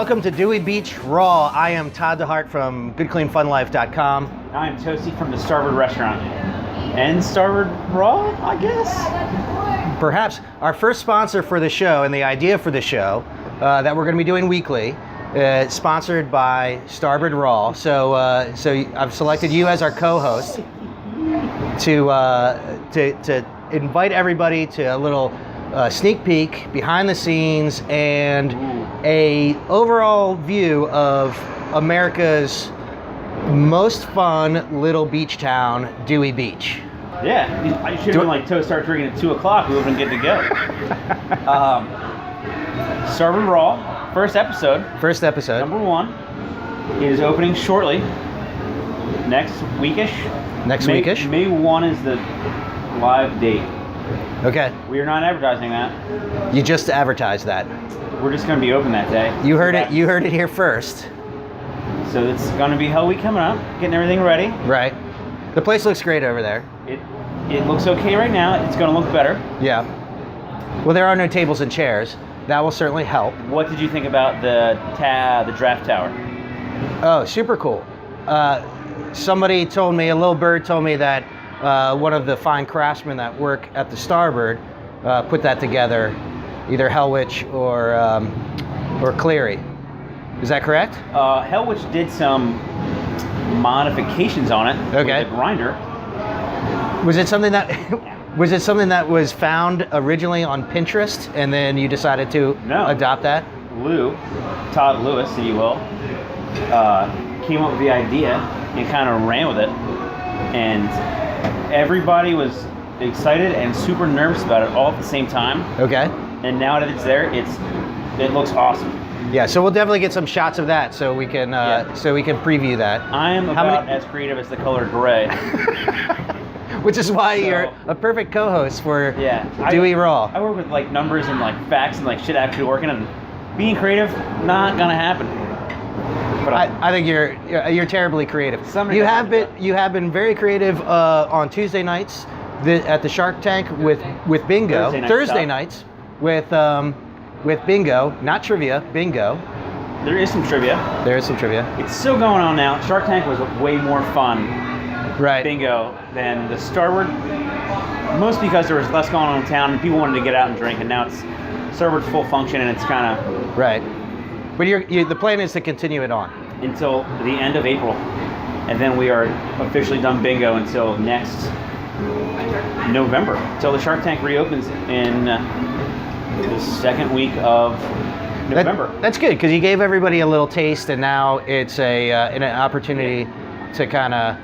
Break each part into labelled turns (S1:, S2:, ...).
S1: Welcome to Dewey Beach Raw. I am Todd DeHart from GoodCleanFunLife.com.
S2: I'm Toastie from the Starboard restaurant. And Starboard Raw, I guess?
S1: Perhaps our first sponsor for the show and the idea for the show that we're going to be doing weekly, sponsored by Starboard Raw. So I've selected you as our co-host to invite everybody to a little sneak peek behind the scenes and a overall view of America's most fun little beach town, Dewey Beach.
S2: Yeah, I should have been like, start drinking at 2 o'clock. We would have been good to go. Starboard Raw, first episode.
S1: First episode.
S2: Number 1 is opening shortly. Next weekish. May 1 is the live date.
S1: Okay.
S2: We are not advertising that.
S1: You just advertised that.
S2: We're just going to be open that day.
S1: You heard it. You heard it here first.
S2: So it's going to be Hell Week coming up, getting everything ready.
S1: Right. The place looks great over there.
S2: It looks okay right now. It's going to look better.
S1: Yeah. Well, there are no tables and chairs. That will certainly help.
S2: What did you think about the draft tower?
S1: Oh, super cool. Somebody told me, a little bird told me that one of the fine craftsmen that work at the Starboard put that together, either Hellwich or Cleary. Is that correct?
S2: Hellwich did some modifications on it.
S1: Okay.
S2: With a grinder.
S1: Was it something that was found originally on Pinterest and then you decided to adopt that?
S2: Todd Lewis, if you will, came up with the idea and kind of ran with it, and everybody was excited and super nervous about it all at the same time.
S1: Okay.
S2: And now that it's there, it looks awesome.
S1: Yeah, so we'll definitely get some shots of that so we can preview that.
S2: I am as creative as the color gray.
S1: Which is why you're a perfect co-host for Dewey Raw.
S2: I work with like numbers and like facts and like shit actually working, and being creative not gonna happen.
S1: But I think you're terribly creative. You have been very creative on Tuesday nights at the Shark Tank with bingo. Thursday nights with bingo, not trivia, bingo.
S2: There is some trivia. It's still going on now. Shark Tank was way more fun.
S1: Right.
S2: Bingo than the Starboard, most because there was less going on in town and people wanted to get out and drink, and now it's Starboard's full function and it's kind of
S1: right. But the plan is to continue it on
S2: until the end of April, and then we are officially done bingo until next November, until the Shark Tank reopens in the second week of November.
S1: That's good because you gave everybody a little taste, and now it's an opportunity to kind of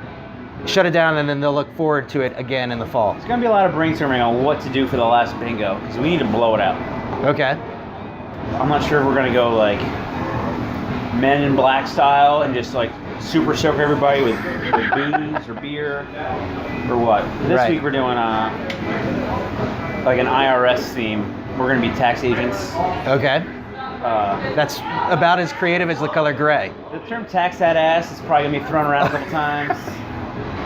S1: shut it down, and then they'll look forward to it again in the fall.
S2: It's going to be a lot of brainstorming on what to do for the last bingo, because we need to blow it out.
S1: Okay.
S2: I'm not sure if we're going to go like Men in Black style and just like super soak everybody with booze or beer or what. This week we're doing like an IRS theme. We're going to be tax agents.
S1: Okay. That's about as creative as the color gray.
S2: The term tax that ass is probably going to be thrown around a couple times.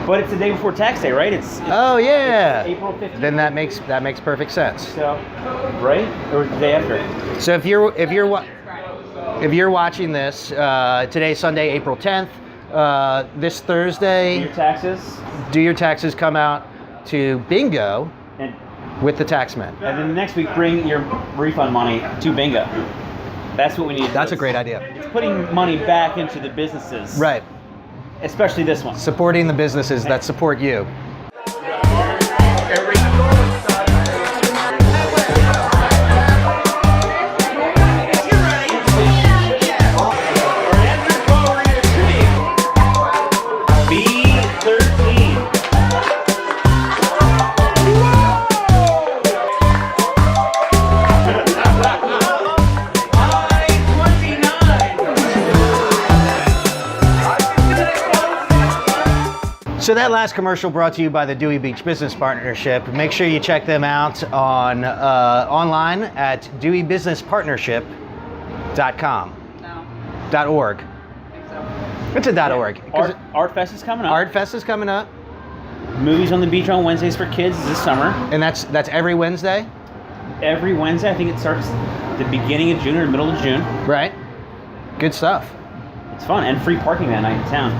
S2: But it's the day before tax day, right? It's
S1: yeah.
S2: It's April 15th.
S1: Then that makes perfect sense.
S2: So, right? Or the day after.
S1: So if you're watching this today, Sunday, April 10th, this Thursday, do your taxes, come out to bingo with the taxman.
S2: And then the next week, bring your refund money to bingo. That's what we need.
S1: That's a great idea.
S2: It's putting money back into the businesses.
S1: Right.
S2: Especially this one.
S1: Supporting the businesses that support you. So that last commercial brought to you by the Dewey Beach Business Partnership. Make sure you check them out on online at deweybusinesspartnership.com. No. .org. I think so. It's a .org.
S2: Art Fest is coming up.
S1: Art Fest is coming up.
S2: Movies on the Beach on Wednesdays for kids this summer.
S1: And that's every Wednesday?
S2: Every Wednesday. I think it starts the beginning of June or the middle of June.
S1: Right. Good stuff.
S2: It's fun and free parking that night in town.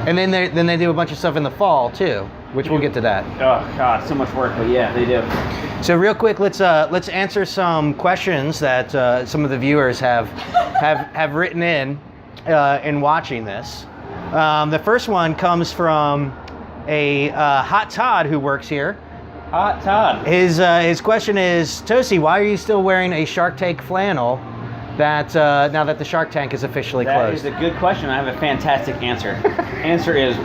S1: And then they do a bunch of stuff in the fall too, which we'll get to that.
S2: Oh God, so much work, but yeah, they do.
S1: So real quick, let's answer some questions that some of the viewers have written in watching this. The first one comes from a Hot Todd who works here.
S2: Hot Todd.
S1: His question is, Toastie, why are you still wearing a Shark Tank flannel that now that the Shark Tank is officially closed?
S2: That is a good question. I have a fantastic answer. Answer is,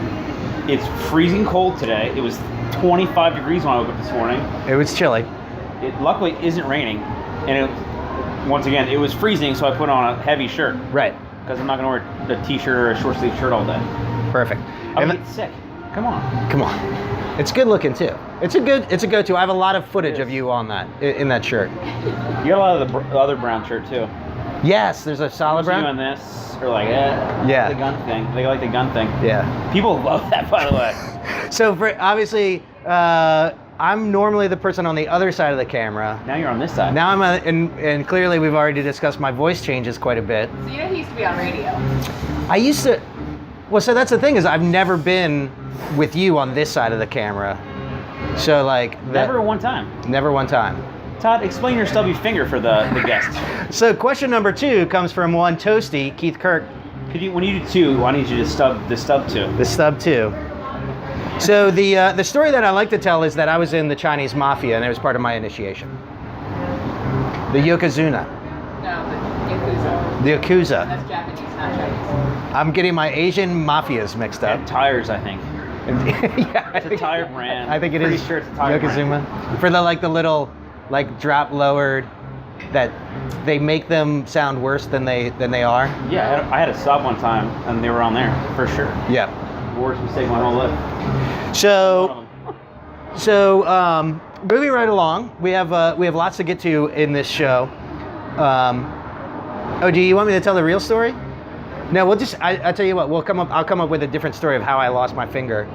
S2: it's freezing cold today. It was 25 degrees when I woke up this morning.
S1: It was chilly.
S2: It luckily isn't raining, and once again, it was freezing, so I put on a heavy shirt.
S1: Right.
S2: Because I'm not going to wear a t-shirt or a short sleeve shirt all day.
S1: Perfect.
S2: I'm get sick. Come on.
S1: Come on. It's good looking too. It's a go-to. I have a lot of footage of you on that in that shirt.
S2: You got a lot of the other brown shirt too.
S1: Yes, there's a solid brown.
S2: Doing this or like
S1: yeah,
S2: the gun thing. They like the gun thing.
S1: Yeah.
S2: People love that, by the way.
S1: So obviously, I'm normally the person on the other side of the camera.
S2: Now you're on this side.
S1: Now and clearly we've already discussed my voice changes quite a bit.
S3: So you know he used to be on radio.
S1: I used to. Well, so that's the thing is I've never been with you on this side of the camera. So like
S2: never one time.
S1: Never one time.
S2: Todd, explain your stubby finger for the guest.
S1: So question number 2 comes from one Toastie, Keith Kirk.
S2: Could you, when you do 2, why don't you just stub 2?
S1: The stub 2. So the story that I like to tell is that I was in the Chinese mafia and it was part of my initiation. The Yokozuna.
S3: No, the Yakuza.
S1: The Yakuza.
S3: That's Japanese, not Chinese.
S1: I'm getting my Asian mafias mixed up.
S2: And tires, I think.
S1: Yeah,
S2: it's a tire brand.
S1: I think it
S2: Pretty
S1: is.
S2: sure it's a tire
S1: Yokozuna.
S2: brand.
S1: For the little drop lowered that they make them sound worse than they are.
S2: Yeah, I had a sub one time and they were on there for sure.
S1: Yeah.
S2: Worst mistake of my whole life.
S1: So moving right along, we have lots to get to in this show. Do you want me to tell the real story? No, we'll just. I tell you what. I'll come up with a different story of how I lost my finger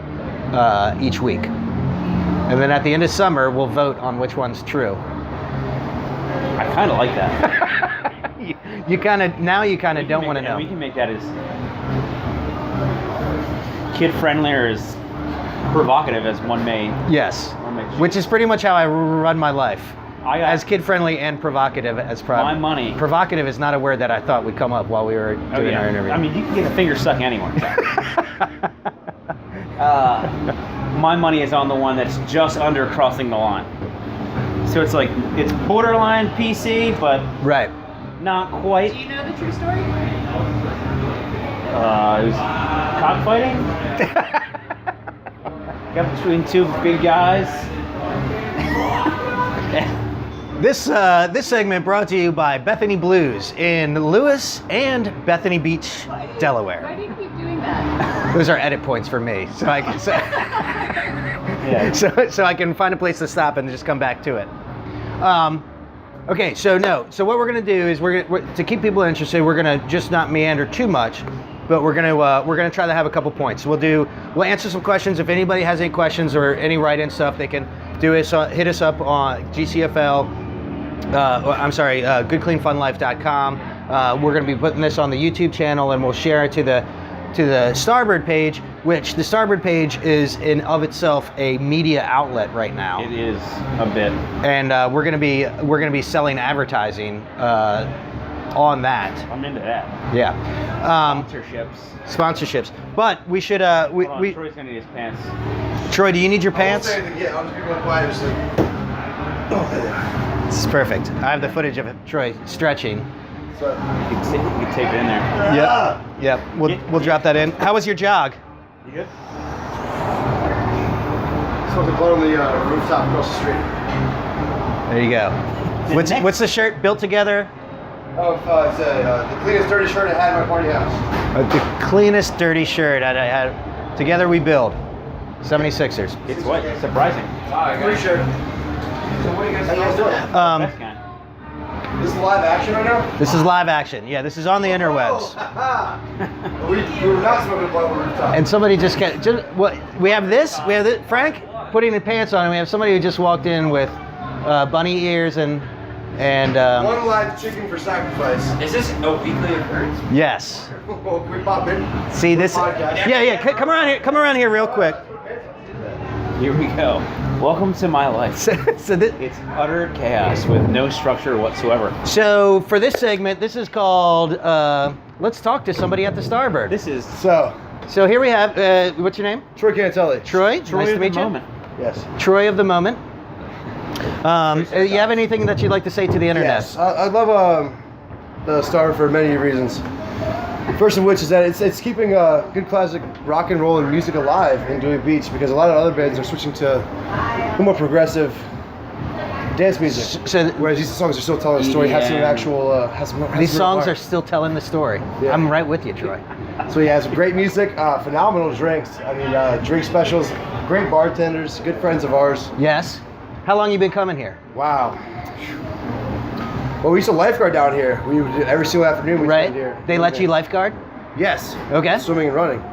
S1: each week, and then at the end of summer, we'll vote on which one's true.
S2: I kind of like that.
S1: you kind of don't want to know.
S2: We can make that as kid-friendly or as provocative as one may.
S1: Yes, which is pretty much how I run my life. As kid-friendly and provocative as
S2: my money.
S1: Provocative is not a word that I thought would come up while we were doing our interview.
S2: I mean, you can get a finger stuck anywhere. My money is on the one that's just under crossing the line. So it's like, it's borderline PC, but
S1: right.
S2: Not quite.
S3: Do you know the true story?
S2: It was cockfighting. Got between 2 big guys.
S1: This segment brought to you by Bethany Blues in Lewis and Bethany Beach, Delaware.
S3: Why do you keep doing that?
S1: Those are edit points for me, so I can so I can find a place to stop and just come back to it. Okay, so what we're gonna do is we're to keep people interested. We're gonna just not meander too much, but we're gonna try to have a couple points. We'll answer some questions. If anybody has any questions or any write-in stuff, they can hit us up on GCFL. GoodCleanFunLife.com. We're going to be putting this on the YouTube channel, and we'll share it to the Starboard page, which the Starboard page is in of itself a media outlet right now.
S2: It is a bit,
S1: and we're going to be selling advertising on that.
S2: I'm into that.
S1: Yeah. Sponsorships. But we should.
S2: Troy's gonna need his pants.
S1: Troy, do you need your pants?
S4: I'll just be going quiet.
S1: This is perfect. I have the footage of Troy stretching.
S2: You can tape it in there.
S1: Yep. We'll drop that in. How was your jog?
S4: You good? Supposed to climb the rooftop across the street.
S1: There you go. What's the shirt? Built Together?
S4: Oh, it's the cleanest dirty shirt I had in my party house.
S1: The cleanest dirty shirt I had. Together we build. 76ers.
S2: It's what? Surprising.
S4: Free shirt. So what are you guys doing? This is live action right now?
S1: This is live action. Yeah, this is on the interwebs.
S4: We were not smoking a blunt on the rooftop.
S1: And somebody we have this. Frank putting the pants on, and we have somebody who just walked in with bunny ears and And
S4: One live chicken for sacrifice.
S5: Is this a weekly occurrence?
S1: yes.
S4: We pop in.
S1: See this?
S4: Podcast.
S1: Yeah. Come around here. Come around here real quick.
S2: Here we go. Welcome to my life.
S1: So
S2: It's utter chaos with no structure whatsoever.
S1: So for this segment, this is called Let's Talk to Somebody at the Starboard.
S2: This is
S4: So,
S1: So here we have, what's your name?
S4: Troy Cantelli.
S1: Troy.
S2: Troy
S1: Nice
S2: of
S1: to meet
S2: the
S1: you.
S2: moment.
S4: Yes.
S1: Troy of the moment. You have anything that you'd like to say to the internet?
S4: Yes. I love the Starboard for many reasons. First of which is that it's keeping good classic rock and roll and music alive in Dewey Beach, because a lot of other bands are switching to more progressive dance music. Whereas these songs are still telling a story, have some actual,
S1: These songs are still telling the story.
S4: Yeah.
S1: I'm right with you, Troy.
S4: So he has great music, phenomenal drinks. I mean, drink specials, great bartenders, good friends of ours.
S1: Yes. How long you been coming here?
S4: Wow. Well, we used to lifeguard down here. We would do every single afternoon. We
S1: Right?
S4: stayed here.
S1: They let you lifeguard?
S4: Yes.
S1: Okay.
S4: Swimming and running.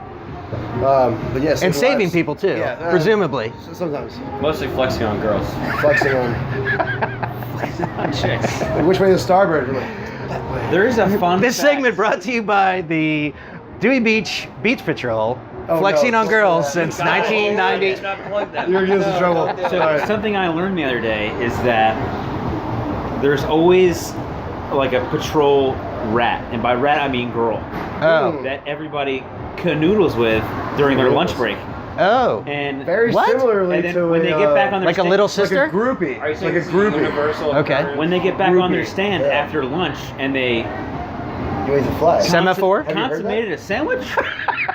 S4: But yes.
S1: And saving people too,
S4: Yeah,
S1: presumably.
S4: Sometimes.
S5: Mostly flexing on girls.
S4: Flexing on.
S5: Chicks.
S4: Which way is the Starboard? You're like, that way.
S2: There is a fun
S1: This
S2: fact.
S1: segment brought to you by the Dewey Beach Beach Patrol,
S4: Oh,
S1: flexing
S4: no.
S1: on girls
S4: Yeah.
S1: since 1990.
S5: Let's not plug that.
S4: You're gonna get us in trouble.
S2: So
S4: All right.
S2: something I learned the other day is that there's always like a patrol rat, and by rat I mean girl,
S1: Oh.
S2: that everybody canoodles with during their lunch break.
S1: Oh.
S2: And
S4: Very
S1: What?
S4: similarly
S2: and then
S4: to
S2: when they get back on their
S1: Like a
S2: sta-
S1: little
S4: like
S1: sister?
S4: a groupie.
S5: Are you
S4: It's
S5: saying
S4: like a
S5: it's
S4: groupie.
S5: universal?
S1: Okay.
S5: occurrence?
S2: when they get back on their
S4: Groupie.
S2: stand
S4: Yeah.
S2: after lunch and they
S4: You wave the flag.
S1: Semaphore?
S4: Have you heard
S2: consummated a sandwich,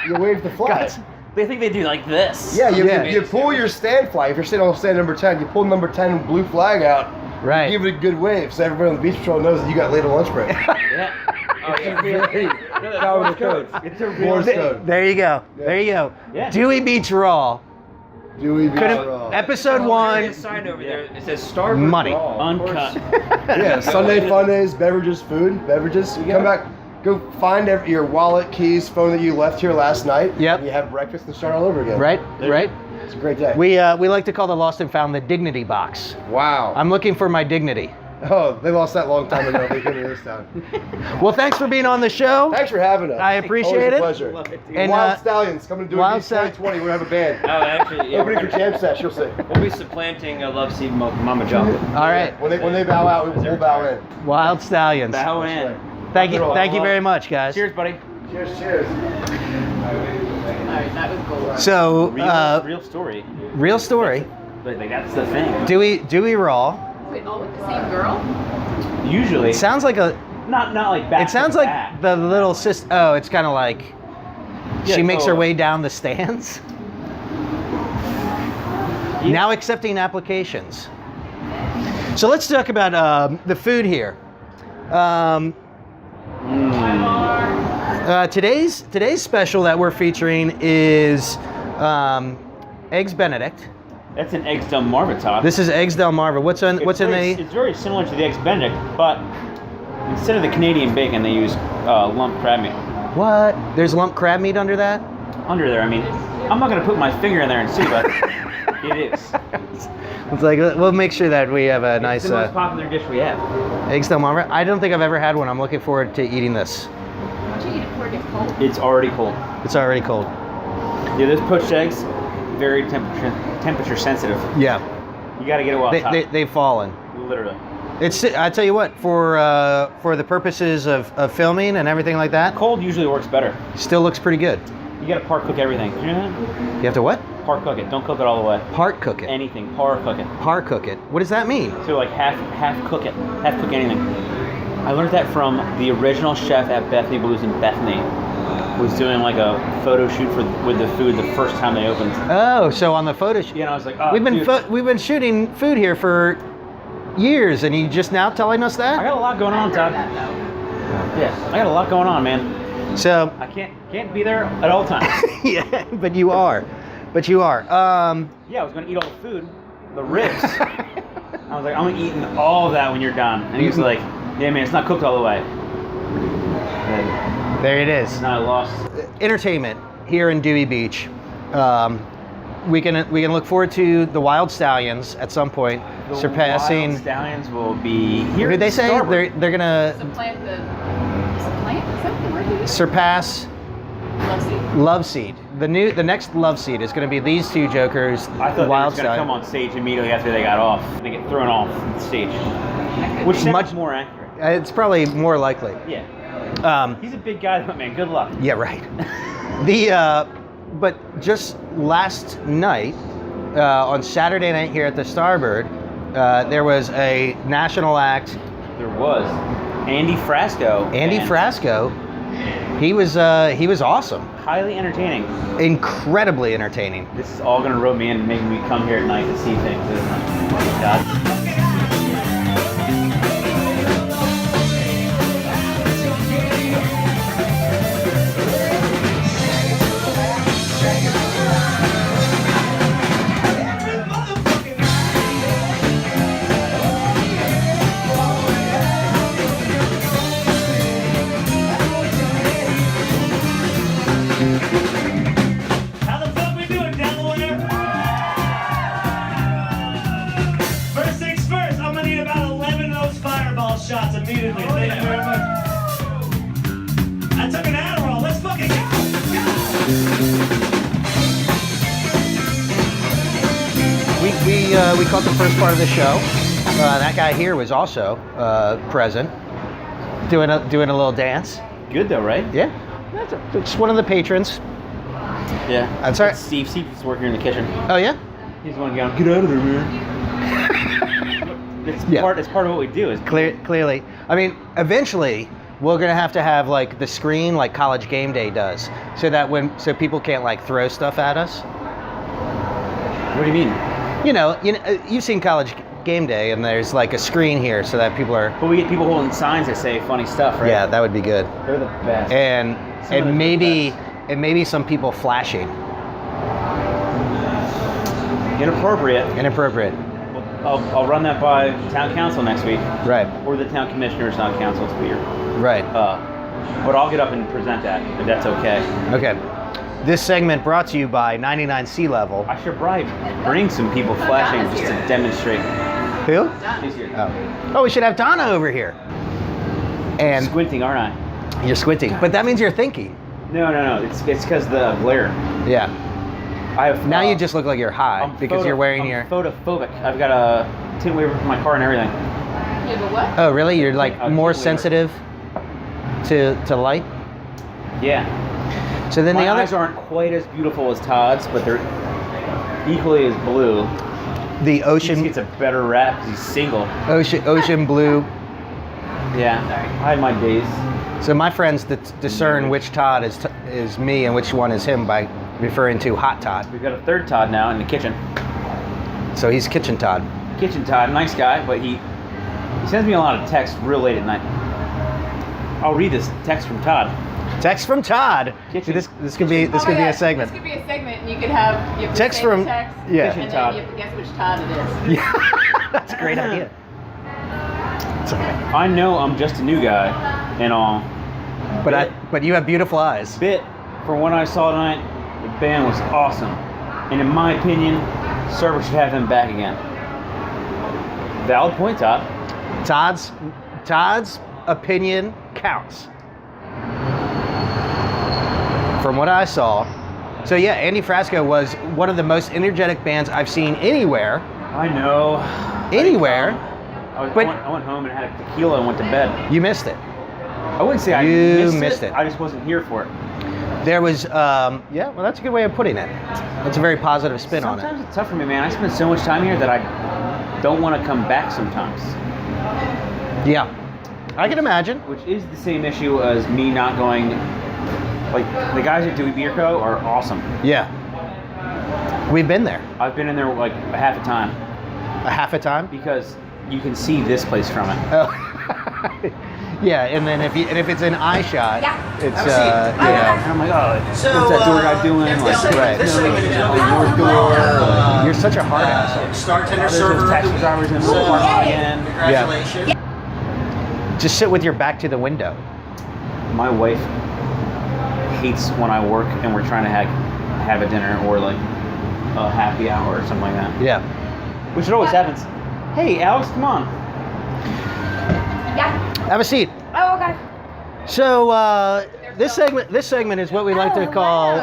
S4: You wave the flag.
S2: they think they do like this.
S4: Yeah, you,
S1: Yeah.
S4: you pull your stand flag. If you're sitting on stand number 10, you pull number 10 blue flag out.
S1: Right.
S4: Give it a good wave so everybody on the beach patrol knows that you got late on lunch break.
S2: Yeah.
S5: Oh, yeah.
S4: Hey,
S5: No, that's
S4: Morse
S5: Morse
S4: code.
S5: code.
S2: It's a real
S4: Morse
S2: thing.
S4: code.
S1: There you go.
S4: Yeah.
S1: There you go.
S2: Yeah.
S1: Dewey Beach Raw.
S4: Dewey Beach
S1: Could've-
S4: Raw.
S1: Episode
S5: Oh,
S1: one.
S5: there's a sign over there. It says Starboard
S1: Money.
S5: Raw, of course.
S2: Uncut.
S4: Yeah, Sunday fun days, beverages, food, beverages. You come back, go find your wallet, keys, phone that you left here last night.
S1: Yep.
S4: And you have breakfast and start all over again.
S1: Right? Right?
S4: It's a great day.
S1: We like to call the lost and found the dignity box.
S4: Wow.
S1: I'm looking for my dignity.
S4: Oh, they lost that long time ago. They couldn't do this time.
S1: Well, thanks for being on the show.
S4: Thanks for having us.
S1: I appreciate
S4: Always a
S1: it.
S4: pleasure.
S5: Love it, dude.
S1: And,
S4: Wild Stallions coming to do
S1: Wild
S4: Beach 2020. We're gonna have a band.
S5: Oh, actually, yeah.
S4: Opening for Jam Sesh, you'll see.
S5: We'll be supplanting Love Seed Mama Jump.
S1: All right.
S4: When they bow out, we'll bow in.
S1: Wild Stallions.
S2: Bow in.
S1: Thank you very much, guys.
S2: Cheers, buddy.
S4: Cheers, cheers.
S3: Alright, that was gold.
S1: So,
S2: Real story.
S1: real story.
S2: But like that's the thing.
S1: Dewey Raw.
S3: Wait, all with the same girl?
S2: Usually,
S1: It sounds like a.
S2: not like back.
S1: It sounds
S2: to
S1: like
S2: back.
S1: the little sister. Oh, it's kind of like
S2: Yeah,
S1: she makes her
S2: totally.
S1: way down the stands.
S2: Yeah.
S1: Now accepting applications. So let's talk about the food here. Today's special that we're featuring is Eggs Benedict.
S2: That's an eggs Del Marva top.
S1: This is Eggs Del Marva. What's in
S2: It's very similar to the eggs Benedict, but instead of the Canadian bacon, they use lump crab meat.
S1: What? There's lump crab meat under that?
S2: Under there, I mean, I'm not gonna put my finger in there and see, but it is.
S1: It's like we'll make sure that we have a nice
S2: It's the most popular dish we have.
S1: Eggs Del Marva. I don't think I've ever had one. I'm looking forward to eating this.
S3: Why don't you eat it before it gets cold?
S2: It's already cold.
S1: It's already cold.
S2: Yeah, those poached eggs, very temperature sensitive.
S1: Yeah,
S2: You gotta get it while it's hot.
S1: they've fallen.
S2: Literally.
S1: It's. I tell you what, for the purposes of filming and everything like that,
S2: Cold usually works better.
S1: still looks pretty good.
S2: You gotta par cook everything. You know that?
S1: You have to what?
S2: Par cook it. Don't cook it all the way.
S1: Part cook it.
S2: Anything. Par cook it.
S1: Par cook it. What does that mean?
S2: So like half cook it. Half cook anything. I learned that from the original chef at Bethany Blues in Bethany. Was doing like a photo shoot with the food the first time they opened.
S1: Oh, so on the photo shoot.
S2: Yeah, and I was like, oh,
S1: we've
S2: dude,
S1: been shooting food here for years, and you just now telling us
S2: I
S1: that?
S2: got a lot going on, Todd. Yeah, I got a lot going on, man.
S1: So
S2: I can't be there at all times.
S1: yeah, but you are.
S2: Yeah, I was gonna eat all the food, the ribs. I was like, I'm eating all of that when you're done. And he was like, yeah, man, it's not cooked all the way. And
S1: there it is.
S2: I lost.
S1: Entertainment here in Dewey Beach. we can look forward to the Wild Stallions at some point,
S2: The
S1: surpassing.
S2: Wild Stallions will be here.
S1: What did they say?
S2: Starboard.
S1: They're gonna
S3: Supplant the. Supplant? Is that the word you use?
S1: surpass
S3: Love seat.
S1: Love Seed. The next Love Seed is going to be these two jokers.
S2: I thought they were
S1: Wild
S2: going to come on stage immediately after they got off. They get thrown off the stage, which sounds
S1: Much-
S2: more accurate.
S1: It's probably more likely.
S2: Yeah,
S1: Um,
S2: he's a big guy, but man, good luck.
S1: yeah, right. But just last night, on Saturday night here at the Starboard, there was a national act.
S2: There was Andy Frasco.
S1: Andy
S2: and
S1: Frasco. He was awesome.
S2: highly entertaining.
S1: Incredibly entertaining.
S2: This is all going to rope me in and make me come here at night to see things, isn't it? God.
S6: How the fuck we doing, Delaware? First things first, I'm gonna need about 11 of those fireball shots immediately. Thank you very much. I took an Adderall. Let's fucking go.
S1: We caught the first part of the show. That guy here was also present, doing a little dance.
S2: Good though, right?
S1: Yeah, it's one of the patrons.
S2: Yeah.
S1: I'm sorry.
S2: It's Steve. Steve's working in the kitchen.
S1: Oh yeah.
S2: He's the one going, get out of there, man. It's
S1: Yeah.
S2: part of what we do. Is
S1: Clearly, I mean, eventually we're gonna have to have like the screen like College Game Day does, so that so people can't like throw stuff at us.
S2: What do you mean?
S1: You've seen College Game Day, and there's like a screen here so that people are.
S2: But we get people holding signs that say funny stuff, right?
S1: Yeah, that would be good.
S2: They're the best.
S1: And
S2: Some of them are the
S1: maybe some people flashing.
S2: Inappropriate.
S1: Inappropriate.
S2: I'll run that by town council next week,
S1: Right.
S2: or the town commissioners, not council. It's weird.
S1: Right.
S2: But I'll get up and present that, if that's okay.
S1: Okay. This segment brought to you by 99 Sea Level.
S2: I should probably bring some people flashing
S3: Donna's
S2: just to
S3: here.
S2: demonstrate.
S1: Who?
S2: She's here.
S1: Oh, we should have Donna over here. And
S2: Squinting, aren't I?
S1: you're squinting, but that means you're thinking.
S2: No. It's because the glare.
S1: Yeah.
S2: I have.
S1: Now you just look like you're high because you're wearing
S2: I'm
S1: your.
S2: photophobic. I've got a tint waiver for my car and everything.
S3: You have a what?
S1: Oh, really? You're like
S2: A
S1: more
S2: tint waiver.
S1: sensitive to light.
S2: Yeah.
S1: So then
S2: My
S1: the other.
S2: eyes aren't quite as beautiful as Todd's, but they're equally as blue.
S1: The
S2: He
S1: ocean
S2: gets a better rap because he's single.
S1: ocean blue.
S2: Yeah. I had my days.
S1: So my friends discern which Todd is me and which one is him by referring to Hot Todd.
S2: We've got a third Todd now in the kitchen.
S1: So he's Kitchen Todd.
S2: Kitchen Todd, nice guy, but he sends me a lot of texts real late at night. I'll read this text from Todd.
S1: Text from Todd.
S2: Kitchen.
S1: See, this could be
S3: Oh my
S1: a
S3: God,
S1: segment.
S3: This could be a segment, and you could have you have to
S1: Text
S3: say the
S1: from-
S3: text,
S1: yeah.
S3: and
S2: Kitchen
S3: then
S2: Todd.
S3: you have to guess which Todd it is.
S1: Yeah, that's a great idea. It's okay.
S2: I know I'm just a new guy and all.
S1: But you have beautiful eyes.
S2: Bit from what I saw tonight, the band was awesome. And in my opinion, Starboard should have them back again. Valid point, Todd.
S1: Todd's opinion counts. From what I saw. So yeah, Andy Frasco was one of the most energetic bands I've seen anywhere.
S2: I know.
S1: Anywhere.
S2: I
S1: But-
S2: went home and had a tequila and went to bed.
S1: You missed it.
S2: I wouldn't say I
S1: You
S2: missed
S1: missed it.
S2: I just wasn't here for it.
S1: There was, yeah, well, that's a good way of putting it. That's a very positive spin on
S2: Sometimes
S1: it.
S2: it's tough for me, man. I spend so much time here that I don't want to come back sometimes.
S1: Yeah, I can imagine.
S2: Which is the same issue as me not going. Like, the guys at Dewey Beer Co. are awesome.
S1: Yeah. We've been there
S2: I've been in there like a half a time
S1: a half a time.
S2: because you can see this place from it.
S1: Oh. Yeah, and then if it's an eye shot,
S3: Yeah.
S1: it's
S3: Have a seat.
S2: And I'm like, oh,
S3: So,
S2: what's that door guy doing? Like,
S1: Right.
S3: This segment is
S2: north door.
S1: You're such a hard ass.
S3: Startender
S2: There's
S3: server
S2: those
S3: of
S2: taxi
S3: the week.
S2: drivers in the
S3: So,
S2: parking lot
S3: yay.
S2: again.
S3: Congratulations.
S1: Just sit with your back to the window.
S2: My wife hates when I work and we're trying to have a dinner or like a happy hour or something like that.
S1: Yeah.
S2: Which it always happens. Hey, Alex, come on.
S7: Yeah.
S1: Have a seat.
S7: Oh, okay.
S1: So this segment is what we like to call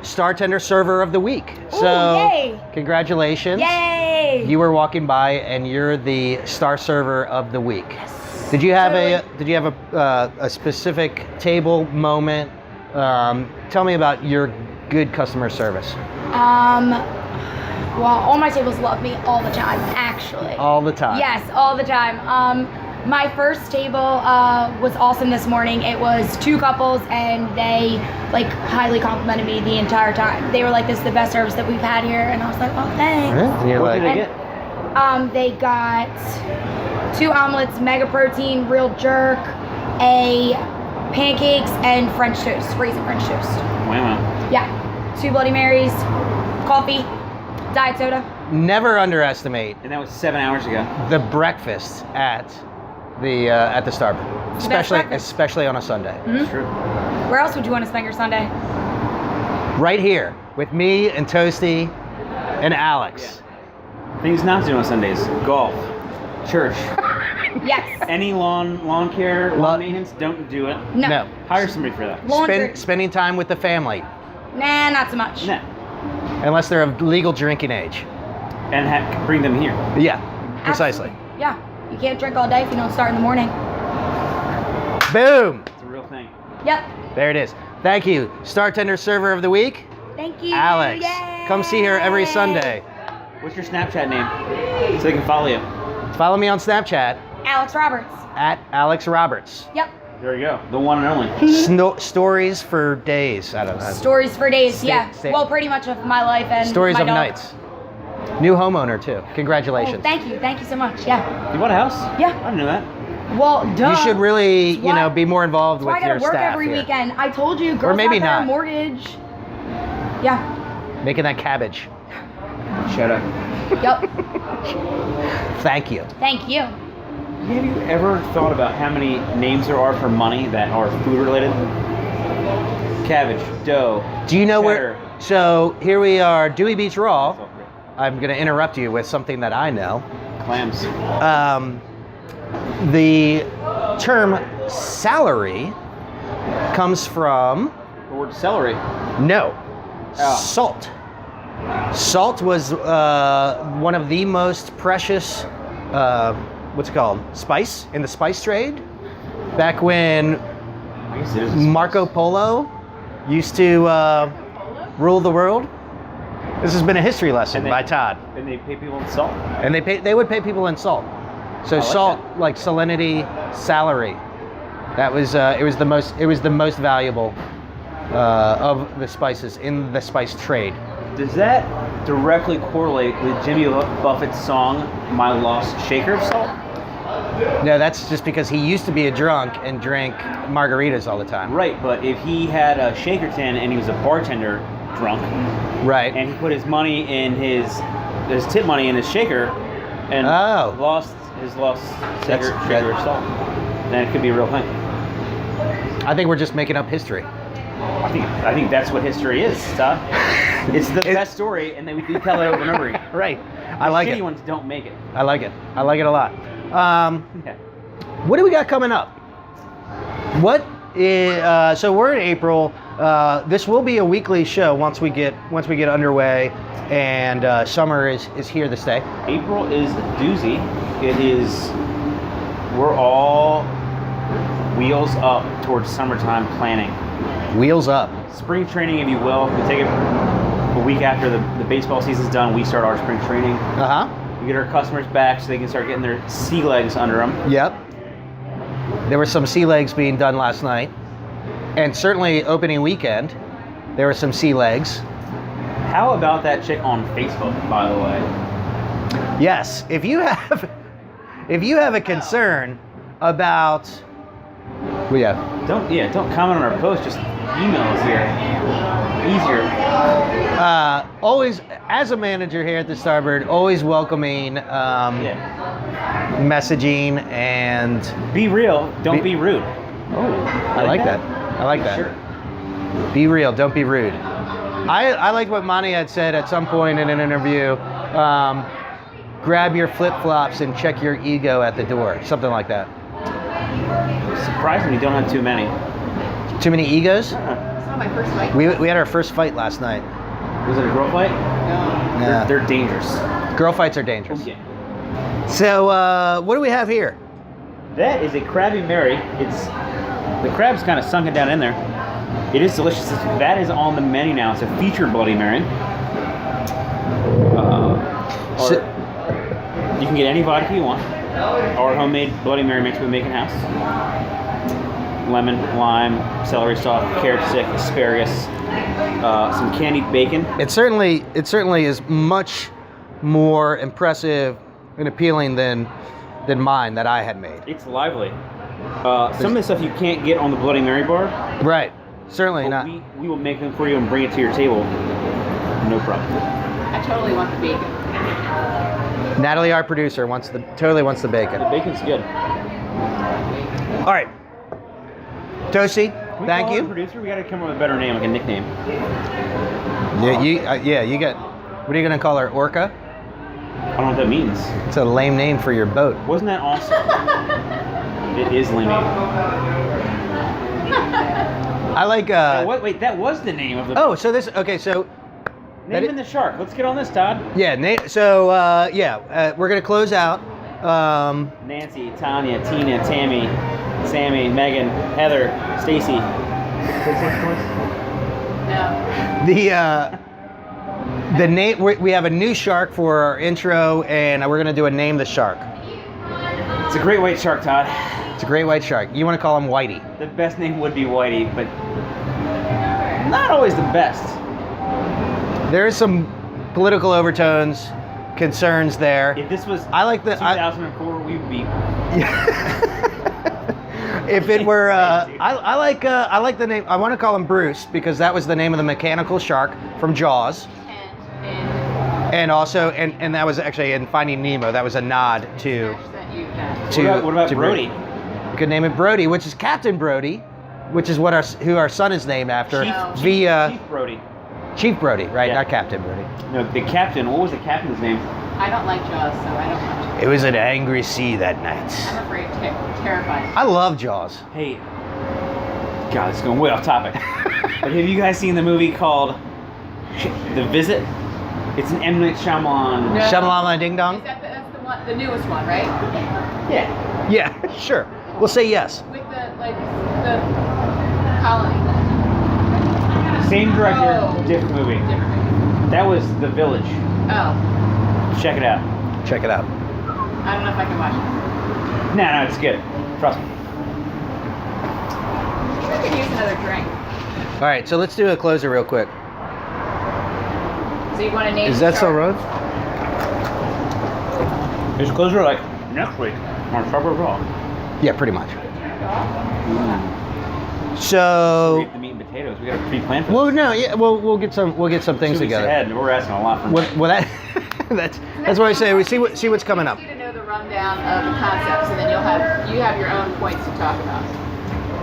S1: Startender Server of the Week. So
S7: yay.
S1: congratulations.
S7: Yay!
S1: You were walking by and you're the Star Server of the Week. Yes. Did you have a specific table moment? Tell me about your good customer service.
S7: Well, all my tables love me all the time, actually.
S1: All the time.
S7: Yes, all the time. My first table was awesome this morning. It was 2 couples, and they highly complimented me the entire time. They were like, "This is the best service that we've had here," and I was like, "Oh, thanks."
S1: And you're
S2: What
S1: like,
S2: did they get?
S7: They got 2 omelets, mega protein, real jerk, a pancakes, and French toast, raisin French toast.
S2: Wow.
S7: Yeah, 2 Bloody Marys, coffee, diet soda.
S1: never underestimate
S2: And that was 7 hours ago.
S1: the breakfast at the Starboard, especially on a Sunday.
S2: That's true.
S7: Where else would you want to spend your Sunday?
S1: Right here with me and Toastie and Alex.
S2: Things not to do on Sundays: golf, church,
S7: Yes.
S2: any lawn care, lawn maintenance. Don't do it.
S7: No.
S2: Hire somebody for that.
S7: Laundry.
S1: Spending time with the family,
S7: Nah, not so much.
S2: No.
S1: unless they're of legal drinking age.
S2: And bring them here.
S1: Yeah, precisely.
S7: Absolutely. Yeah. You can't drink all day if you don't start in the morning.
S1: Boom.
S2: It's a real thing.
S7: Yep.
S1: There it is. Thank you, Startender Server of the Week,
S7: Thank you.
S1: Alex.
S7: Yay.
S1: Come see her every Sunday.
S2: What's your Snapchat name? So they can follow you.
S1: Follow me on Snapchat
S7: Alex Roberts.
S1: at Alex Roberts.
S7: Yep.
S2: There you go. The one and only.
S1: Stories for days. I don't know.
S7: Stories for days. Yeah.
S1: stay-
S7: Well, pretty much of my life and
S1: Stories
S7: my
S1: of
S7: dog.
S1: nights. New homeowner too.
S7: Oh,
S1: Congratulations.
S7: thank you. Thank you so much. Yeah.
S2: You bought a house?
S7: Yeah.
S2: I didn't know that.
S7: Well, duh.
S1: You should really,
S7: That's why-
S1: be more involved
S7: That's why
S1: with
S7: I
S1: your
S7: gotta work
S1: staff
S7: every
S1: here.
S7: weekend. I told you, girls
S1: maybe
S7: out there,
S1: not.
S7: mortgage. Yeah.
S1: Making that cabbage.
S2: Shut up.
S7: Yep.
S1: Thank you.
S7: Thank you.
S2: Have you ever thought about how many names there are for money that are food related? Cabbage, dough.
S1: Do you know
S2: cheddar.
S1: where? So here we are, Dewey Beach Raw. I'm going to interrupt you with something that I know.
S2: Clams.
S1: The term salary comes from
S2: The word celery.
S1: no,
S2: Oh.
S1: salt. Salt was one of the most precious, what's it called? Spice in the spice trade. Back when
S2: I guess it is.
S1: Marco Polo used to rule the world. This has been a history lesson by Todd.
S2: And they pay people in salt.
S1: And they would pay people in salt. So
S2: like
S1: salt, like salinity, salary. That was it was the most valuable of the spices in the spice trade.
S2: Does that directly correlate with Jimmy Buffett's song "My Lost Shaker of Salt"?
S1: No, that's just because he used to be a drunk and drank margaritas all the time.
S2: Right, but if he had a shaker tin and he was a bartender drunk,
S1: Right.
S2: and he put his money in his tip money in his shaker, and lost shaker of salt, then it could be a real thing.
S1: I think we're just making up history.
S2: I think that's what history is, Todd. It's the best story, and then we do tell it over and over again.
S1: Right. I like
S2: shitty
S1: it.
S2: ones don't make it.
S1: I like it. I like it a lot.
S2: Yeah.
S1: What do we got coming up? What is, so we're in April. This will be a weekly show once we get underway, and summer is here to stay.
S2: April is a doozy. We're all wheels up towards summertime planning.
S1: Wheels up.
S2: Spring training, if you will. We take it a week after the baseball season's done. We start our spring training. We get our customers back so they can start getting their sea legs under them.
S1: Yep. There were some sea legs being done last night, and certainly opening weekend, there were some sea legs.
S2: How about that chick on Facebook, by the way?
S1: Yes, if you have a concern about, well, yeah,
S2: Don't comment on our post. Just email us here. Easier.
S1: always as a manager here at the Starboard, always welcoming messaging and
S2: Be real. Don't be rude.
S1: oh, I like that. I like that.
S2: Sure.
S1: Be real, don't be rude. I like what Monty had said at some point in an interview. Grab your flip-flops and check your ego at the door. Something like that.
S2: Surprisingly, we don't have too many.
S1: Too many egos?
S3: It's not my first fight.
S1: We had our first fight last night.
S2: Was it a girl fight?
S3: No.
S1: Yeah.
S2: They're dangerous.
S1: Girl fights are dangerous.
S2: Okay.
S1: So, what do we have here?
S2: That is a Krabby Mary. The crab's kind of sunken down in there. It is delicious. That is on the menu now. It's a featured Bloody Mary.
S1: So-
S2: You can get any vodka you want. Our homemade Bloody Mary mix we make in house. Lemon, lime, celery stalk, carrot stick, asparagus, some candied bacon.
S1: It certainly is much more impressive and appealing than mine that I had made.
S2: It's lively. Some of the stuff you can't get on the Bloody Mary bar.
S1: Right. Certainly
S2: but
S1: not.
S2: We will make them for you and bring it to your table. No problem.
S3: I totally want the bacon.
S1: Natalie, our producer, totally wants the bacon.
S2: The bacon's good.
S1: All right. Toastie,
S2: We
S1: thank
S2: call her
S1: you.
S2: Producer, we got to come up with a better name, like a nickname.
S1: Yeah, you got. What are you gonna call her? Orca?
S2: I don't know what that means.
S1: It's a lame name for your boat.
S2: Wasn't that awesome? It is lame.
S1: I like.
S2: Wait, that was the name of the.
S1: Oh, so this. Okay, so.
S2: Naming the shark. Let's get on this, Todd.
S1: Yeah. So we're gonna close out.
S2: Nancy, Tanya, Tina, Tammy, Sammy, Megan, Heather, Stacy.
S3: No.
S1: The name. We have a new shark for our intro, and we're gonna do a name the shark.
S2: It's a great white shark, Todd.
S1: It's a great white shark. You want to call him Whitey?
S2: The best name would be Whitey, but not always the best.
S1: There is some political overtones, concerns there.
S2: If this was
S1: I like the.
S2: 2004, we would be.
S1: If it were, I like the name. I want to call him Bruce because that was the name of the mechanical shark from Jaws, and also, and that was actually in Finding Nemo. That was a nod to.
S2: What about
S1: to
S2: Brody?
S1: You could name it Brody, which is Captain Brody, which is who our son is named after.
S2: Chief Brody.
S1: Chief Brody, right?
S2: Yeah.
S1: Not Captain Brody.
S2: No, the captain. What was the captain's name?
S3: I don't like Jaws, so I don't watch it.
S1: It was an angry sea that night.
S3: I'm afraid, terrified.
S1: I love Jaws.
S2: Hey, God, it's going way off topic. But have you guys seen the movie called The Visit? It's an M. Night Shyamalan.
S3: No.
S1: Shamalama Ding Dong?
S3: Is that's the one, the newest one, right?
S2: Yeah.
S1: Yeah, sure. We'll say yes.
S3: With the colony.
S2: Same director,
S3: Oh.
S2: different movie.
S3: Different movie.
S2: That was The Village.
S3: Oh,
S2: Check it out.
S1: Check it out.
S3: I don't know if I can watch it.
S2: No, it's good. Trust me.
S3: I could use another drink.
S1: All right, so let's do a closer real quick.
S3: So you want to name?
S1: Is
S3: the
S1: that so
S3: shark?
S1: road?
S2: It's closer like next week on Starboard Raw.
S1: Yeah, pretty much. So,
S2: We have the meat and potatoes. We got a pre-planned for
S1: well,
S2: this.
S1: no, yeah, we'll get some things
S2: 2 weeks
S1: together.
S2: ahead, and we're asking a lot from
S1: Well, that's why I say we see what's coming up.
S3: I want you to know the rundown of the concepts, and then you have your own points to talk about.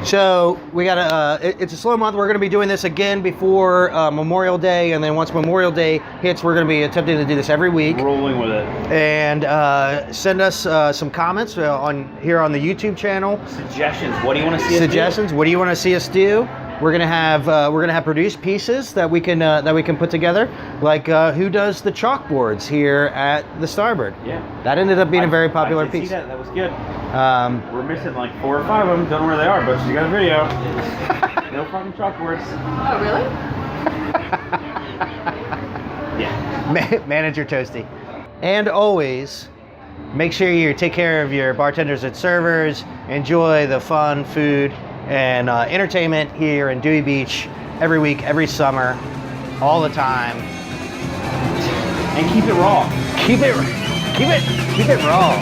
S1: So we got it's a slow month. We're going to be doing this again before Memorial Day, and then once Memorial Day hits, we're going to be attempting to do this every week.
S2: rolling with it.
S1: And send us some comments here on the YouTube channel.
S2: Suggestions. What do you want to see us
S1: Suggestions. What do you want to see us do? We're gonna have produced pieces that we can put together. Like who does the chalkboards here at the Starboard?
S2: do? Yeah.
S1: That ended up being a very popular
S2: I did
S1: piece.
S2: See that was good.
S1: Um,
S2: We're missing like 4 or 5 of them. Don't know where they are, but you got a video. No fucking chalkboards.
S3: Oh, really?
S2: Yeah.
S1: Manager Toastie. And always, make sure you take care of your bartenders and servers. Enjoy the fun food and entertainment here in Dewey Beach every week, every summer, all the time.
S2: And keep it raw.
S1: Keep it raw.